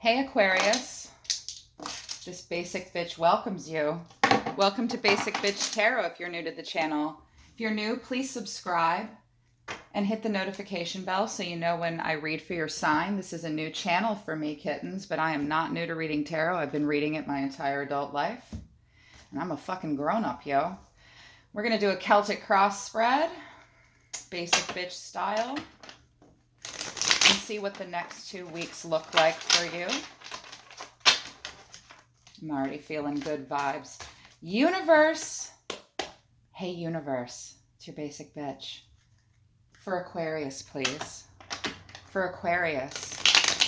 Hey Aquarius, this basic bitch welcomes you. Welcome to Basic Bitch Tarot if you're new to the channel. If you're new, please subscribe and hit the notification bell so you know when I read for your sign. This is a new channel for me, kittens, but I am not new to reading tarot. I've been reading it my entire adult life. And I'm a fucking grown-up, yo. We're going to do a Celtic cross spread, basic bitch style, and see what the next 2 weeks look like for you. I'm already feeling good vibes. Universe. Hey, universe. It's your basic bitch. For Aquarius, please. For Aquarius.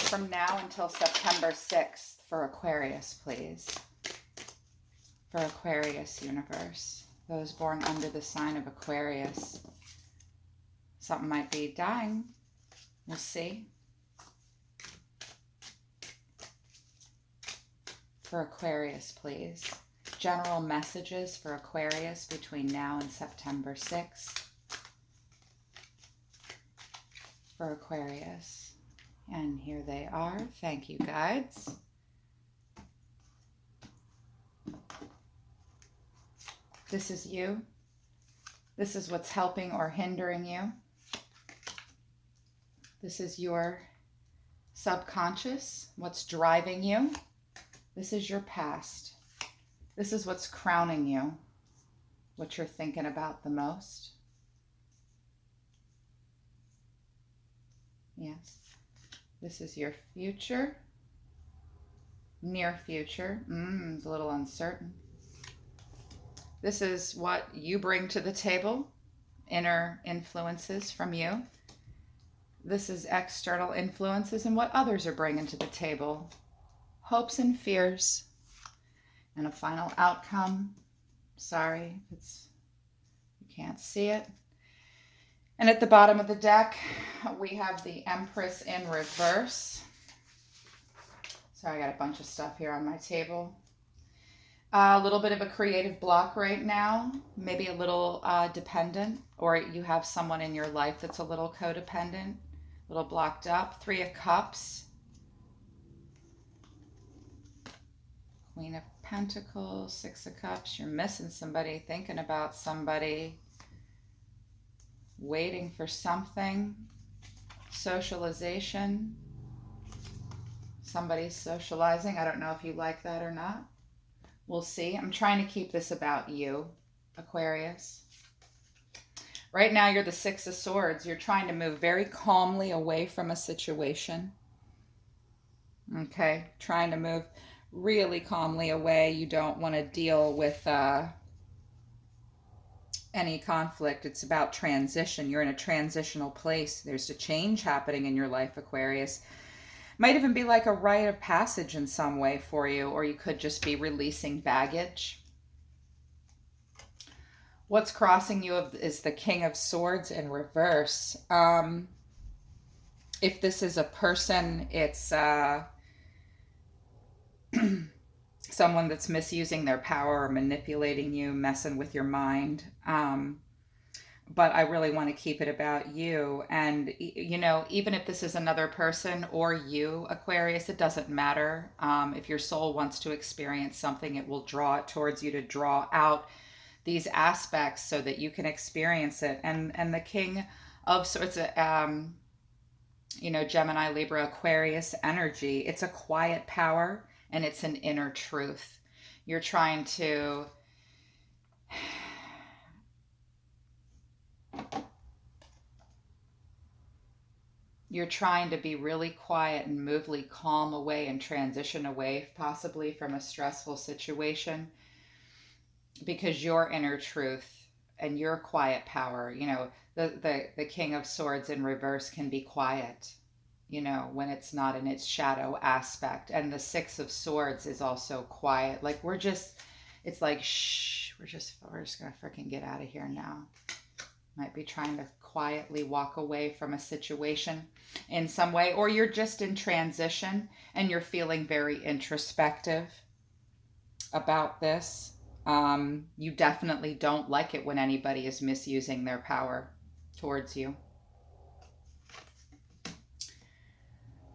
From now until September 6th. For Aquarius, please. For Aquarius, universe. Those born under the sign of Aquarius. Something might be dying. We'll see. For Aquarius, please. General messages for Aquarius between now and September 6th. For Aquarius. And here they are. Thank you, guides. This is you. This is what's helping or hindering you. This is your subconscious, what's driving you. This is your past. This is what's crowning you, what you're thinking about the most. Yes. This is your future, near future. It's a little uncertain. This is what you bring to the table, inner influences from you. This is external influences and what others are bringing to the table. Hopes and fears. And a final outcome. Sorry, you can't see it. And at the bottom of the deck, we have the Empress in reverse. Sorry, I got a bunch of stuff here on my table. A little bit of a creative block right now. Maybe a little dependent. Or you have someone in your life that's a little codependent. A little blocked up. 3 of Cups. Queen of Pentacles, 6 of Cups. You're missing somebody, thinking about somebody, waiting for something. Socialization. Somebody's socializing. I don't know if you like that or not. We'll see. I'm trying to keep this about you, Aquarius. Right now, you're the 6 of Swords. You're trying to move very calmly away from a situation. Okay, trying to move really calmly away. You don't want to deal with any conflict. It's about transition. You're in a transitional place. There's a change happening in your life, Aquarius. Might even be like a rite of passage in some way for you, or you could just be releasing baggage. What's crossing you is the King of Swords in reverse. If this is a person, it's someone that's misusing their power or manipulating you, messing with your mind. But I really want to keep it about you. And, you know, even if this is another person or you, Aquarius, it doesn't matter. If your soul wants to experience something, it will draw it towards you to draw out these aspects so that you can experience it. And the King of Swords, you know, Gemini, Libra, Aquarius energy, it's a quiet power. And it's an inner truth. You're trying to be really quiet and move calm away and transition away possibly from a stressful situation, because your inner truth and your quiet power, you know, the King of Swords in reverse can be quiet, you know, when it's not in its shadow aspect. And the 6 of Swords is also quiet. Like it's like, shh, we're just gonna freaking get out of here now. Might be trying to quietly walk away from a situation in some way, or you're just in transition and you're feeling very introspective about this. You definitely don't like it when anybody is misusing their power towards you.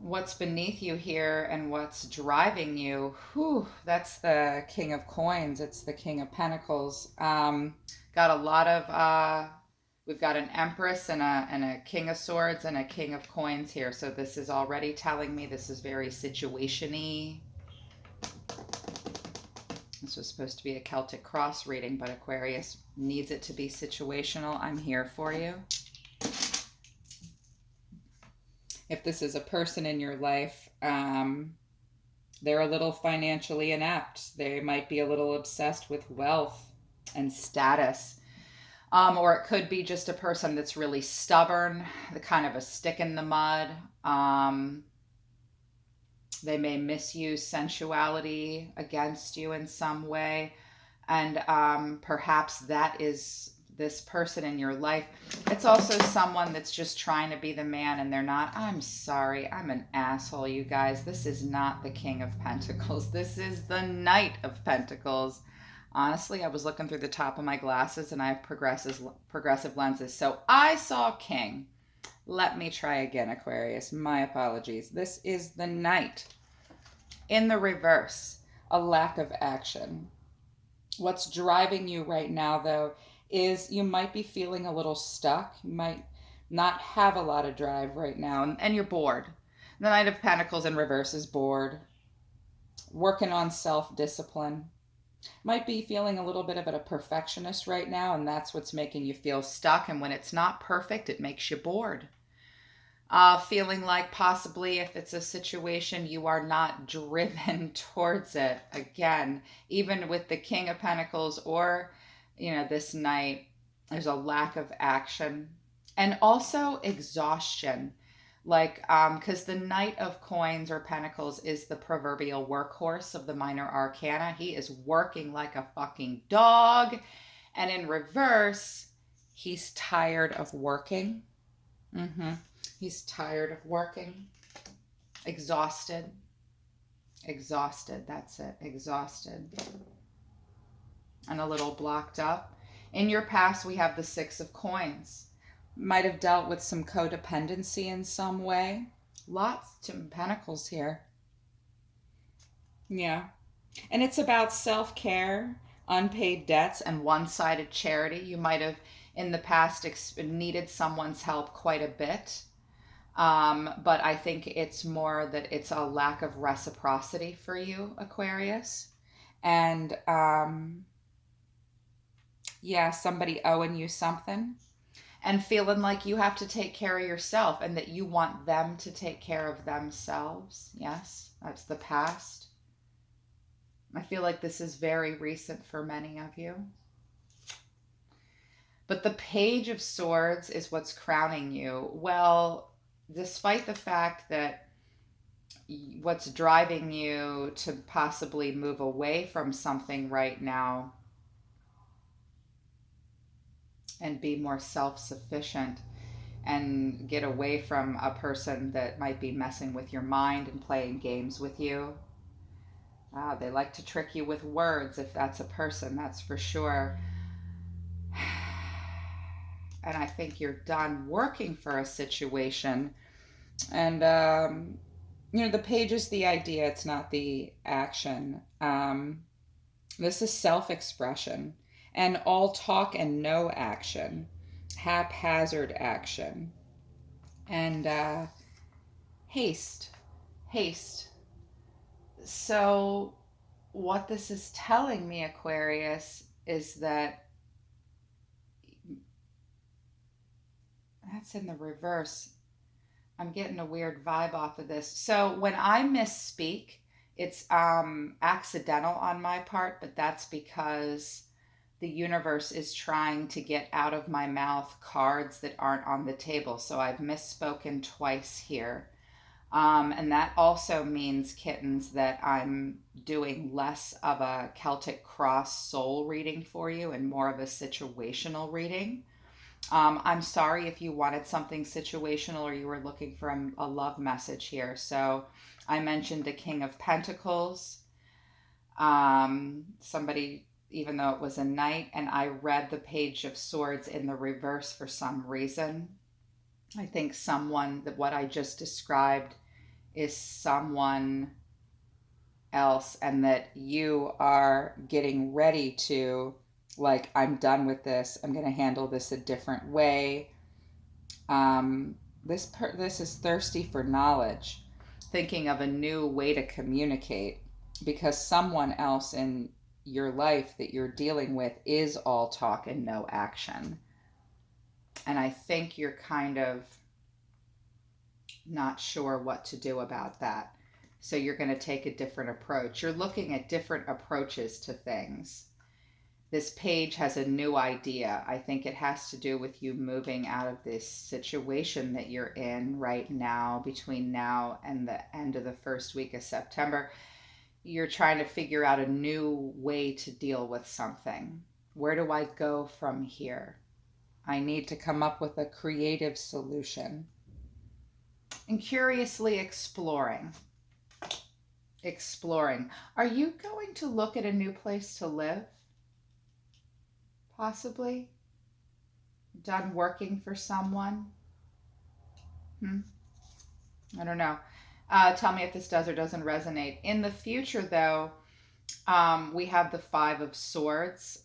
what's beneath you here and what's driving you. Whew, that's the King of Coins. It's the King of Pentacles. Got a lot of we've got an Empress and a King of Swords and a King of Coins here. So this is already telling me this is very situation-y. This was supposed to be a Celtic cross reading, but Aquarius needs it to be situational. I'm here for you. If this is a person in your life, they're a little financially inept. They might be a little obsessed with wealth and status. Or it could be just a person that's really stubborn, the kind of a stick in the mud. They may misuse sensuality against you in some way. And perhaps that is this person in your life. It's also someone that's just trying to be the man and they're not. I'm sorry, I'm an asshole, you guys. This is not the King of Pentacles. This is the Knight of Pentacles. Honestly, I was looking through the top of my glasses and I have progressive lenses. So I saw King. Let me try again, Aquarius. My apologies. This is the Knight. In the reverse, a lack of action. What's driving you right now, though, is you might be feeling a little stuck. You might not have a lot of drive right now, and you're bored. The Knight of Pentacles in reverse is bored. Working on self-discipline. Might be feeling a little bit of a perfectionist right now, and that's what's making you feel stuck. And when it's not perfect, it makes you bored. Feeling like possibly if it's a situation you are not driven towards it. Again, even with the King of Pentacles or, this Knight, there's a lack of action and also exhaustion. Like, because the Knight of Coins or Pentacles is the proverbial workhorse of the minor arcana. He is working like a fucking dog. And in reverse, he's tired of working. He's tired of working. Exhausted. Exhausted. That's it. Exhausted. And a little blocked up. In your past, we have the Six of Coins. Might have dealt with some codependency in some way. Lots of Pentacles here. Yeah. And it's about self-care, unpaid debts, and one-sided charity. You might have, in the past, needed someone's help quite a bit. But I think it's more that it's a lack of reciprocity for you, Aquarius. And somebody owing you something and feeling like you have to take care of yourself and that you want them to take care of themselves. Yes, that's the past. I feel like this is very recent for many of you. But the Page of Swords is what's crowning you. Well, despite the fact that what's driving you to possibly move away from something right now and be more self-sufficient and get away from a person that might be messing with your mind and playing games with you. They like to trick you with words if that's a person, that's for sure. And I think you're done working for a situation. And, the page is the idea, it's not the action. This is self-expression and all talk and no action, haphazard action, and haste. So what this is telling me, Aquarius, is that that's in the reverse. I'm getting a weird vibe off of this. So when I misspeak, it's accidental on my part, but that's because the universe is trying to get out of my mouth cards that aren't on the table. So I've misspoken twice here. And that also means, kittens, that I'm doing less of a Celtic cross soul reading for you and more of a situational reading. I'm sorry if you wanted something situational or you were looking for a love message here. So I mentioned the King of Pentacles. Somebody, even though it was a knight, and I read the Page of Swords in the reverse for some reason. I think someone that what I just described is someone else, and that you are getting ready to, like, I'm done with this. I'm going to handle this a different way. This is thirsty for knowledge, thinking of a new way to communicate, because someone else in your life that you're dealing with is all talk and no action. And I think you're kind of not sure what to do about that. So you're going to take a different approach. You're looking at different approaches to things. This page has a new idea. I think it has to do with you moving out of this situation that you're in right now, between now and the end of the first week of September. You're trying to figure out a new way to deal with something. Where do I go from here? I need to come up with a creative solution. And curiously exploring. Are you going to look at a new place to live? Possibly? Done working for someone? I don't know. Tell me if this does or doesn't resonate. In the future, though, we have the Five of Swords.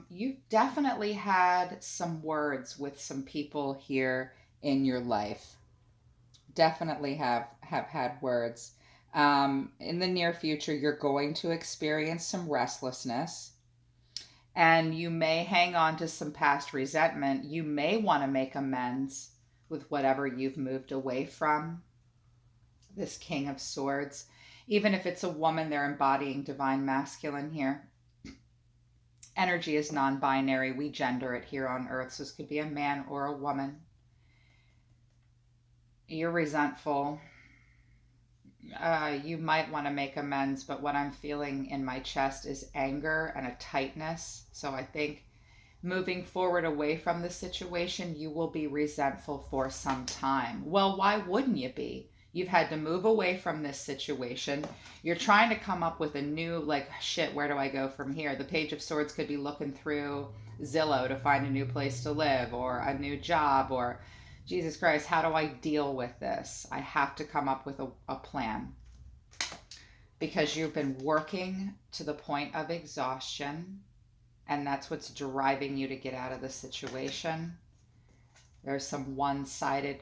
You've definitely had some words with some people here in your life. Definitely have had words. In the near future, you're going to experience some restlessness, and you may hang on to some past resentment. You may want to make amends with whatever you've moved away from. This King of Swords, even if it's a woman, they're embodying divine masculine here. Energy is non-binary. We gender it here on Earth, so this could be a man or a woman. You're resentful. You might want to make amends, but what I'm feeling in my chest is anger and a tightness. So I think moving forward away from the situation, you will be resentful for some time. Well, why wouldn't you be? You've had to move away from this situation. You're trying to come up with a new, like, shit, where do I go from here? The Page of Swords could be looking through Zillow to find a new place to live or a new job, or Jesus Christ, how do I deal with this? I have to come up with a plan, because you've been working to the point of exhaustion, and that's what's driving you to get out of the situation. There's some one-sided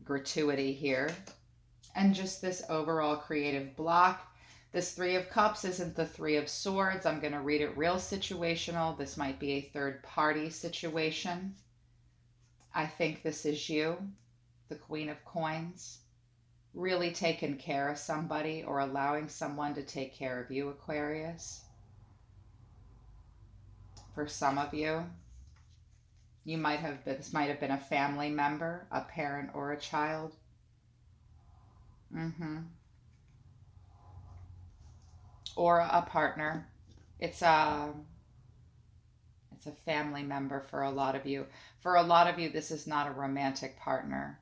gratuity here, and just this overall creative block. This Three of Cups isn't the Three of Swords. I'm going to read it real situational. This might be a third-party situation. I think this is you, the Queen of Coins, really taking care of somebody or allowing someone to take care of you, Aquarius. For some of you, this might have been a family member, a parent, or a child. Or a partner. It's a family member for a lot of you. For a lot of you, this is not a romantic partner.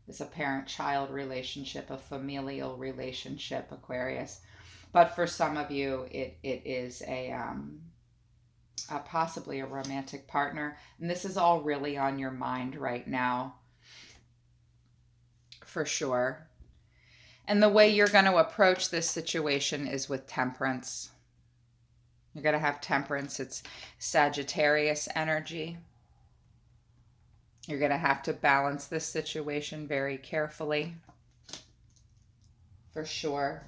It's a parent-child relationship, a familial relationship, Aquarius. But for some of you, it is possibly a romantic partner. And this is all really on your mind right now, for sure. And the way you're going to approach this situation is with temperance. You're going to have temperance. It's Sagittarius energy. You're going to have to balance this situation very carefully, for sure.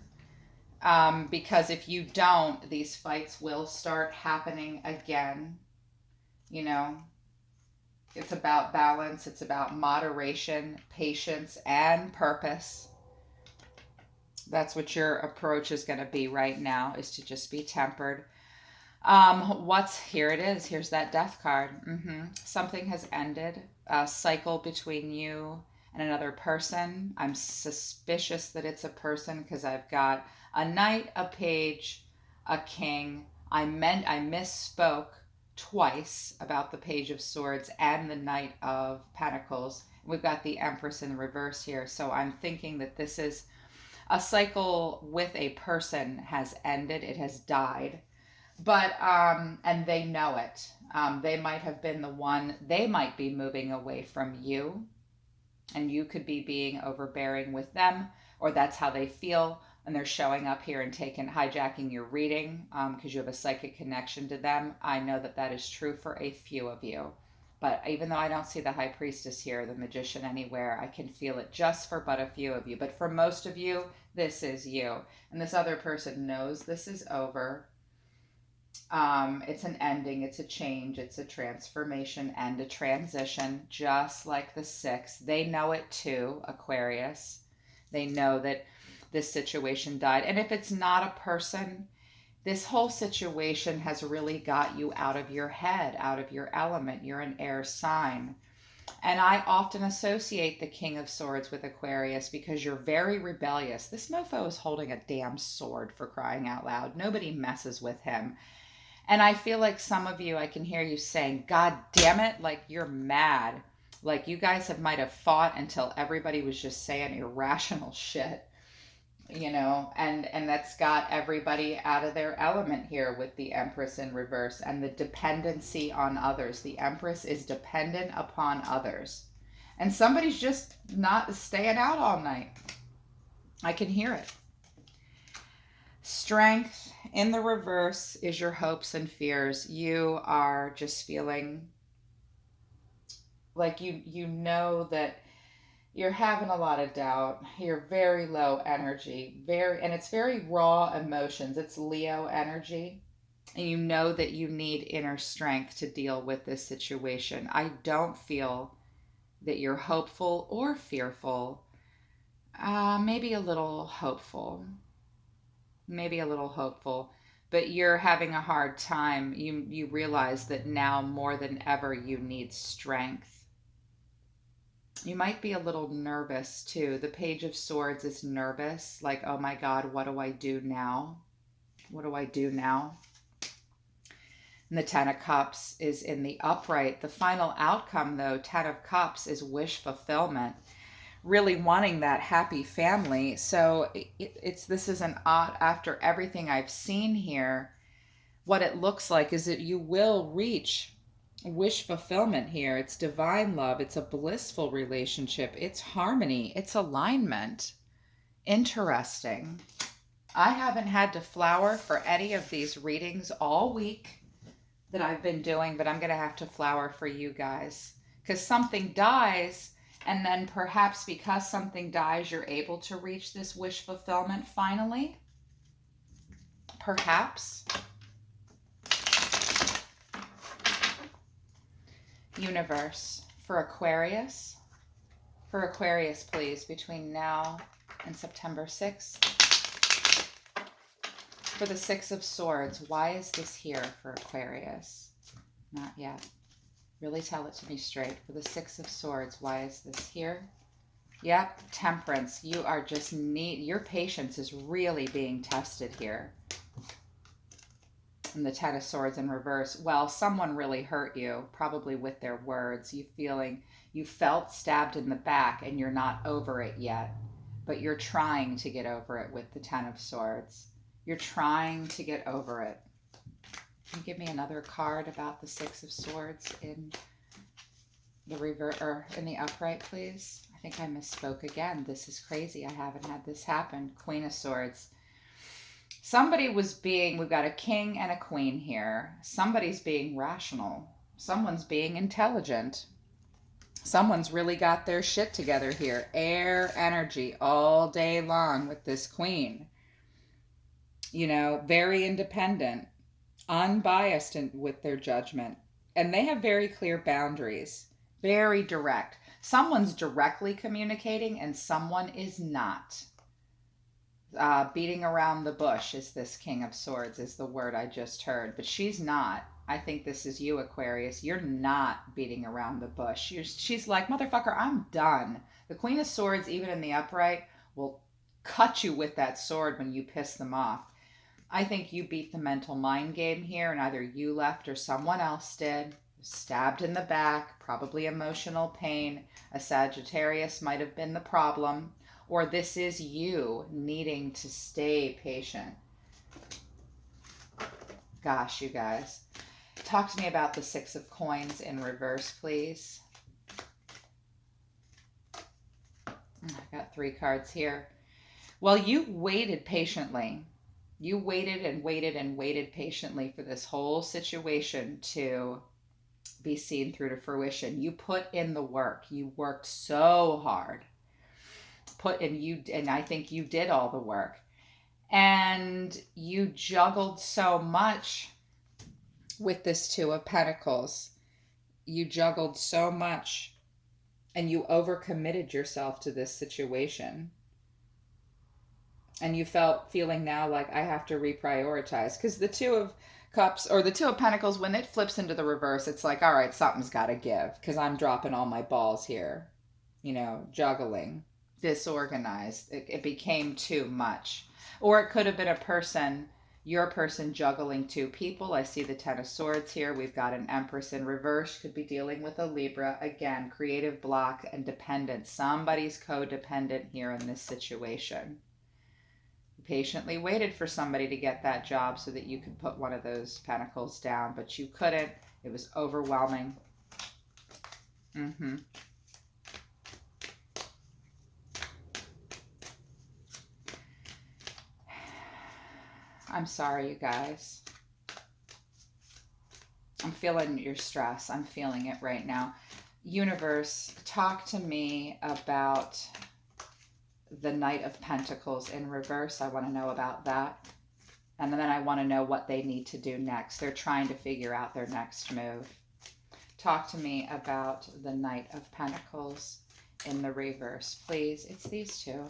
Because if you don't, these fights will start happening again. You know, it's about balance. It's about moderation, patience, and purpose. That's what your approach is going to be right now, is to just be tempered. Here it is. Here's that Death card. Something has ended. A cycle between you and another person. I'm suspicious that it's a person, because I've got a Knight, a Page, a King. I misspoke twice about the Page of Swords and the Knight of Pentacles. We've got the Empress in reverse here. So I'm thinking that this is a cycle with a person has ended. It has died. But, and they know it. They might have been the one, they might be moving away from you, and you could be being overbearing with them, or that's how they feel, and they're showing up here and hijacking your reading because you have a psychic connection to them. I know that that is true for a few of you. But even though I don't see the High Priestess here, the Magician anywhere, I can feel it just for but a few of you. But for most of you, this is you. And this other person knows this is over. It's an ending, it's a change, it's a transformation and a transition, just like the six. They know it too, Aquarius. They know that this situation died. And if it's not a person, this whole situation has really got you out of your head, out of your element. You're an air sign. And I often associate the King of Swords with Aquarius because you're very rebellious. This mofo is holding a damn sword, for crying out loud. Nobody messes with him. And I feel like some of you, I can hear you saying, God damn it, like you're mad. Like you guys might have fought until everybody was just saying irrational shit, you know, and that's got everybody out of their element here with the Empress in reverse and the dependency on others. The Empress is dependent upon others. And somebody's just not staying out all night. I can hear it. Strength in the reverse is your hopes and fears. You are just feeling like you know that you're having a lot of doubt. You're very low energy, and it's very raw emotions. It's Leo energy. And you know that you need inner strength to deal with this situation. I don't feel that you're hopeful or fearful. Maybe a little hopeful. Maybe a little hopeful, but you're having a hard time. You realize that now more than ever you need strength. You might be a little nervous too. The Page of Swords is nervous, like, oh my God, what do I do now? What do I do now? And the Ten of Cups is in the upright. The final outcome, though, Ten of Cups, is wish fulfillment. Really wanting that happy family. So this is an odd, after everything I've seen here, what it looks like is that you will reach wish fulfillment here. It's divine love. It's a blissful relationship. It's harmony. It's alignment. Interesting. I haven't had to flower for any of these readings all week that I've been doing, but I'm going to have to flower for you guys because something dies. And then perhaps because something dies, you're able to reach this wish fulfillment finally. Perhaps. Universe for Aquarius. For Aquarius, please, between now and September 6th. For the Six of Swords, why is this here for Aquarius? Not yet. Really tell it to me straight. For the Six of Swords, why is this here? Yep, Temperance. You are just your patience is really being tested here. And the Ten of Swords in reverse. Well, someone really hurt you, probably with their words. You felt stabbed in the back and you're not over it yet, but you're trying to get over it with the Ten of Swords. You're trying to get over it. Can you give me another card about the Six of Swords in the reverse or in the upright, please? I think I misspoke again. This is crazy. I haven't had this happen. Queen of Swords. Somebody we've got a king and a queen here. Somebody's being rational. Someone's being intelligent. Someone's really got their shit together here. Air energy all day long with this queen. You know, very independent. Unbiased with their judgment, and they have very clear boundaries, very direct. Someone's directly communicating and someone is not. Beating around the bush is this King of Swords, is the word I just heard, but she's not. I think this is you, Aquarius. You're not beating around the bush. She's like, motherfucker, I'm done. The Queen of Swords, even in the upright, will cut you with that sword when you piss them off. I think you beat the mental mind game here, and either you left or someone else did. Stabbed in the back, probably emotional pain. A Sagittarius might have been the problem, or this is you needing to stay patient. Gosh, you guys. Talk to me about the Six of Coins in reverse, please. I got 3 cards here. Well, you waited patiently. You waited and waited and waited patiently for this whole situation to be seen through to fruition. You put in the work. You worked so hard. And I think you did all the work. And you juggled so much with this Two of Pentacles. You juggled so much and you overcommitted yourself to this situation. And you feeling now like I have to reprioritize, because the Two of Cups or the Two of Pentacles, when it flips into the reverse, it's like, all right, something's got to give because I'm dropping all my balls here, juggling, disorganized. It became too much. Or it could have been a person, your person juggling two people. I see the Ten of Swords here. We've got an Empress in reverse. Could be dealing with a Libra. Again, creative block and dependent. Somebody's codependent here in this situation. Patiently waited for somebody to get that job so that you could put one of those pentacles down, but you couldn't. It was overwhelming. I'm sorry, you guys. I'm feeling your stress. I'm feeling it right now. Universe, talk to me about the Knight of Pentacles in reverse. I want to know about that. And then I want to know what they need to do next. They're trying to figure out their next move. Talk to me about the Knight of Pentacles in the reverse, please. It's these two.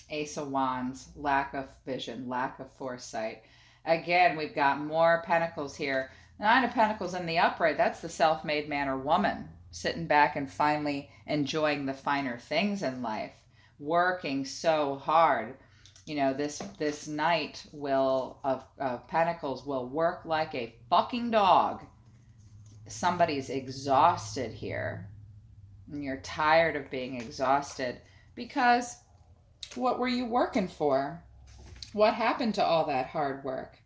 Ace of Wands, lack of vision, lack of foresight. Again, we've got more pentacles here. Nine of Pentacles in the upright, that's the self-made man or woman sitting back and finally enjoying the finer things in life. Working so hard. This Knight of Pentacles will work like a fucking dog. Somebody's exhausted here. And you're tired of being exhausted because what were you working for? What happened to all that hard work?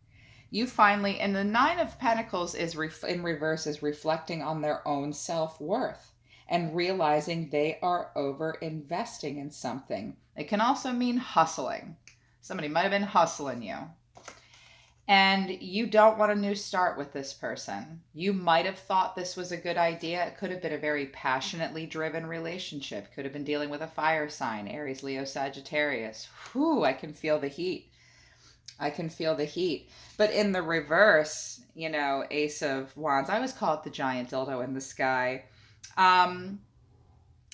You finally, and the Nine of Pentacles is in reverse, is reflecting on their own self-worth and realizing they are over investing in something. It can also mean hustling. Somebody might have been hustling you. And you don't want a new start with this person. You might have thought this was a good idea. It could have been a very passionately driven relationship. Could have been dealing with a fire sign, Aries, Leo, Sagittarius. Whew, I can feel the heat. I can feel the heat. But in the reverse, Ace of Wands, I always call it the giant dildo in the sky.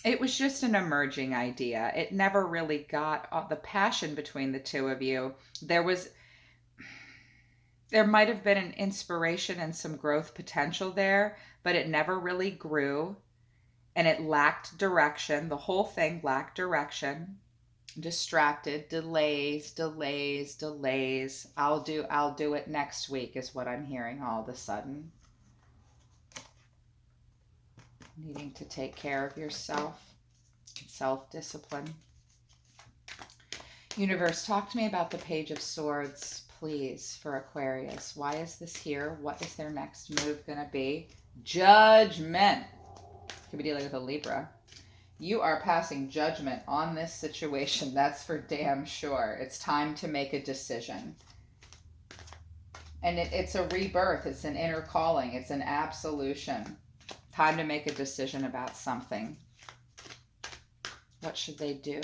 It was just an emerging idea. It never really got the passion between the two of you. There might have been an inspiration and some growth potential there, but it never really grew, and it lacked direction. The whole thing lacked direction. Distracted, delays. I'll do it next week is what I'm hearing all of a sudden. Needing to take care of yourself, self-discipline. Universe, talk to me about the Page of Swords, please, for Aquarius. Why is this here? What is their next move going to be? Judgment. Could be dealing with a Libra. You are passing judgment on this situation. That's for damn sure. It's time to make a decision. And it's a rebirth. It's an inner calling. It's an absolution. Time to make a decision about something. What should they do?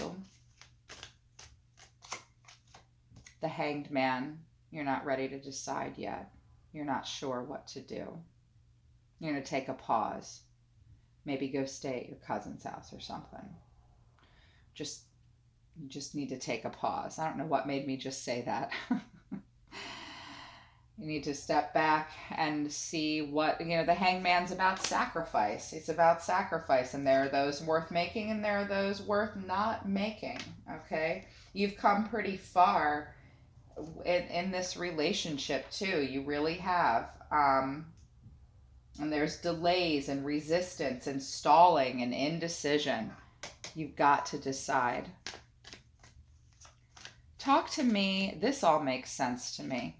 The Hanged Man. You're not ready to decide yet. You're not sure what to do. You're going to take a pause. Maybe go stay at your cousin's house or something. You just need to take a pause. I don't know what made me just say that. You need to step back and see what, the Hangman's about sacrifice. It's about sacrifice, and there are those worth making and there are those worth not making, okay? You've come pretty far in this relationship too. You really have. And there's delays and resistance and stalling and indecision. You've got to decide. Talk to me. This all makes sense to me.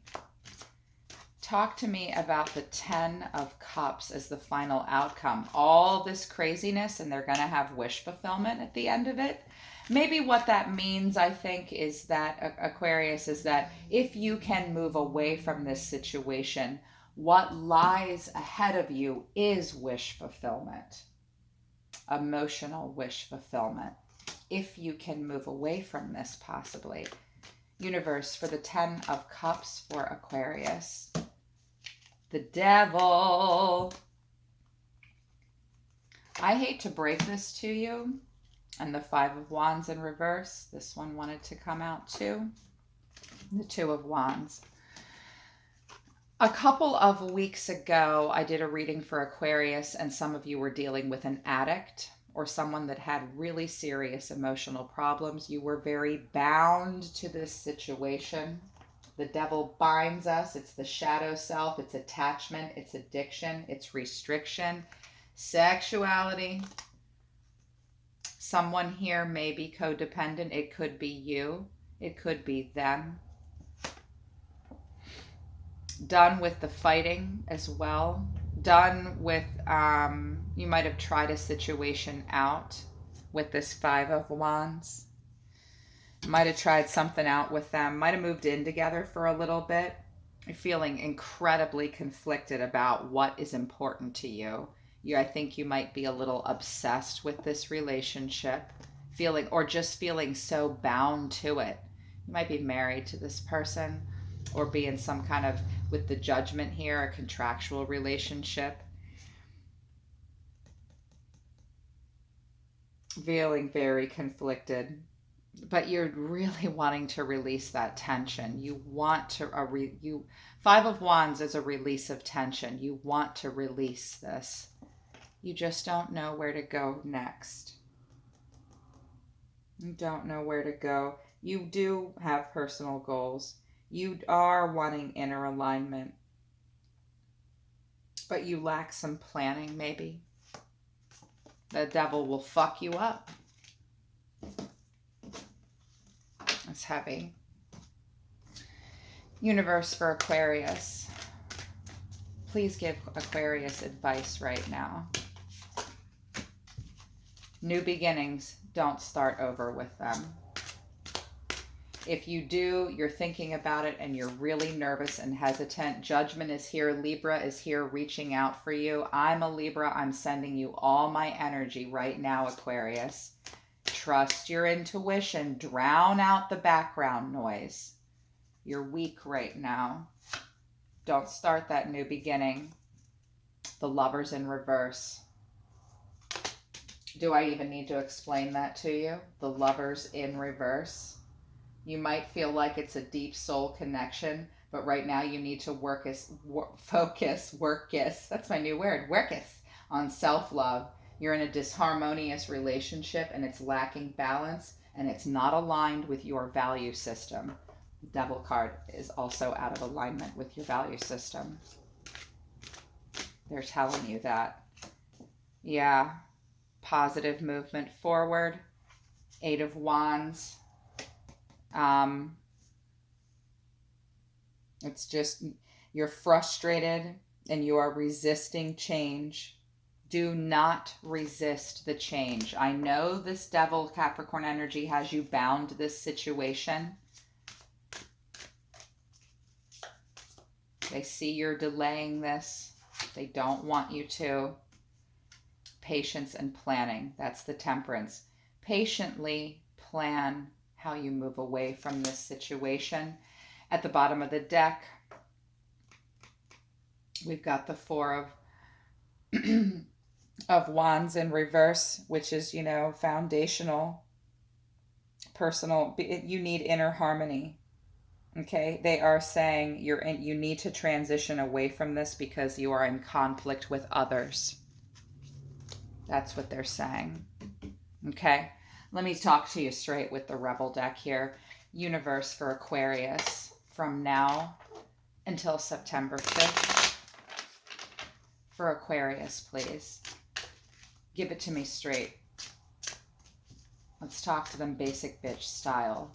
Talk to me about the Ten of Cups as the final outcome. All this craziness, and they're going to have wish fulfillment at the end of it. Maybe what that means, I think, is that Aquarius, is that if you can move away from this situation, what lies ahead of you is wish fulfillment, emotional wish fulfillment. If you can move away from this, possibly. Universe, for the 10 of Cups for Aquarius. The Devil. I hate to break this to you. And the 5 of Wands in reverse. This one wanted to come out too. The 2 of Wands. A couple of weeks ago, I did a reading for Aquarius, and some of you were dealing with an addict or someone that had really serious emotional problems. You were very bound to this situation. The devil binds us. It's the shadow self. It's attachment. It's addiction. It's restriction. Sexuality. Someone here may be codependent. It could be you. It could be them. Done with the fighting as well. Done with, you might have tried a situation out with this 5 of Wands. Might have tried something out with them. Might have moved in together for a little bit. You're feeling incredibly conflicted about what is important to you. I think you might be a little obsessed with this relationship, feeling, or just feeling so bound to it. You might be married to this person or be in some kind of, with the Judgment here, a contractual relationship. Feeling very conflicted, but you're really wanting to release that tension. You want to, 5 of Wands is a release of tension. You want to release this. You just don't know where to go next. You don't know where to go. You do have personal goals. You are wanting inner alignment, but you lack some planning, maybe. The devil will fuck you up. It's heavy. Universe for Aquarius. Please give Aquarius advice right now. New beginnings, don't start over with them. If you do, you're thinking about it and you're really nervous and hesitant. Judgment is here. Libra is here reaching out for you. I'm a Libra. I'm sending you all my energy right now, Aquarius. Trust your intuition. Drown out the background noise. You're weak right now. Don't start that new beginning. The Lovers in reverse. Do I even need to explain that to you? The Lovers in reverse. You might feel like it's a deep soul connection, but right now you need to focus, that's my new word, workus, on self-love. You're in a disharmonious relationship and it's lacking balance and it's not aligned with your value system. The Devil card is also out of alignment with your value system. They're telling you that. Yeah. Positive movement forward. 8 of Wands. It's just, you're frustrated and you are resisting change. Do not resist the change. I know this Devil Capricorn energy has you bound to this situation. They see you're delaying this. They don't want you to. Patience and planning. That's the Temperance. Patiently plan how you move away from this situation. At the bottom of the deck, we've got the 4 of Wands in reverse, which is, you know, foundational, personal. You need inner harmony. Okay, they are saying you need to transition away from this because you are in conflict with others. That's what they're saying. Okay, let me talk to you straight with the Rebel deck here. Universe for Aquarius from now until September 5th. For Aquarius, please. Give it to me straight. Let's talk to them basic bitch style.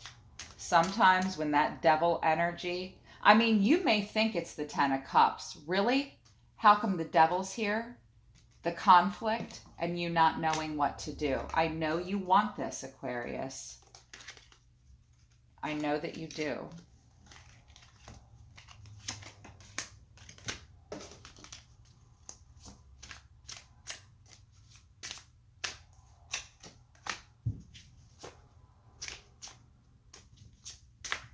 Sometimes when that devil energy, I mean, you may think it's the 10 of Cups. Really? How come the devil's here? the conflict and you not knowing what to do. I know you want this, Aquarius. I know that you do.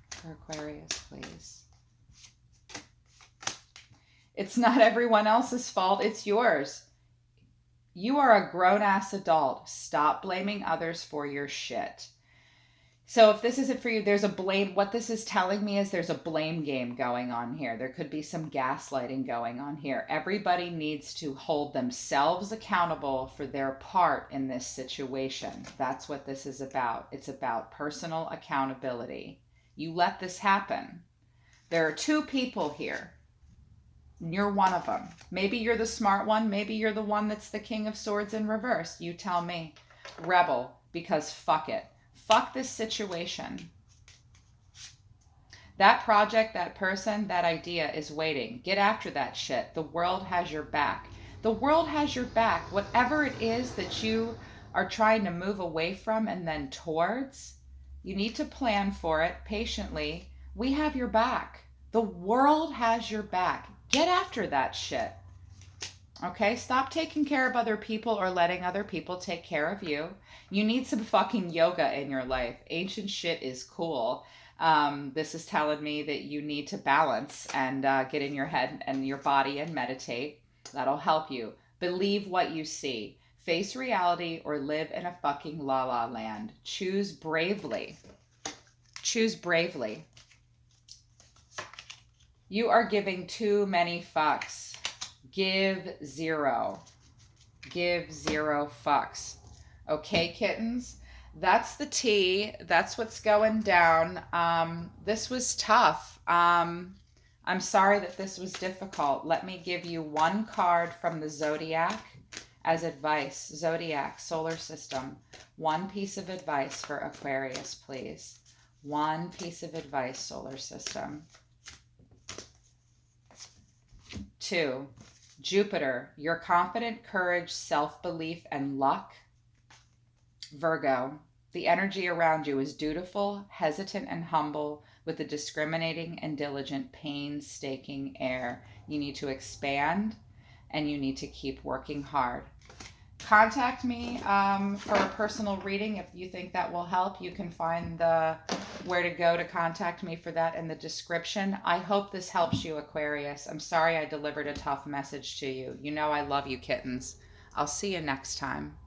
For Aquarius, please. It's not everyone else's fault. It's yours. You are a grown-ass adult. Stop blaming others for your shit. So if this isn't for you, there's a blame. What this is telling me is there's a blame game going on here. There could be some gaslighting going on here. Everybody needs to hold themselves accountable for their part in this situation. That's what this is about. It's about personal accountability. You let this happen. There are two people here. You're one of them. Maybe you're the smart one. Maybe you're the one that's the King of Swords in reverse. You tell me. Rebel, because fuck it. Fuck this situation. That project, that person, that idea is waiting. Get after that shit. The world has your back. The world has your back. Whatever it is that you are trying to move away from and then towards, you need to plan for it patiently. We have your back. The world has your back. Get after that shit. Okay? Stop taking care of other people or letting other people take care of you. You need some fucking yoga in your life. Ancient shit is cool. This is telling me that you need to balance and get in your head and your body and meditate. That'll help you. Believe what you see. Face reality or live in a fucking la-la land. Choose bravely. Choose bravely. You are giving too many fucks. Give zero. Give zero fucks. Okay, kittens? That's the tea. That's what's going down. This was tough. I'm sorry that this was difficult. Let me give you one card from the Zodiac as advice. Zodiac, solar system. One piece of advice for Aquarius, please. One piece of advice, solar system. 2, Jupiter, your confident courage, self-belief, and luck. Virgo, the energy around you is dutiful, hesitant, and humble with a discriminating and diligent, painstaking air. You need to expand and you need to keep working hard. Contact me for a personal reading if you think that will help. You can find where to go to contact me for that in the description. I hope this helps you, Aquarius. I'm sorry I delivered a tough message to you. You know I love you, kittens. I'll see you next time.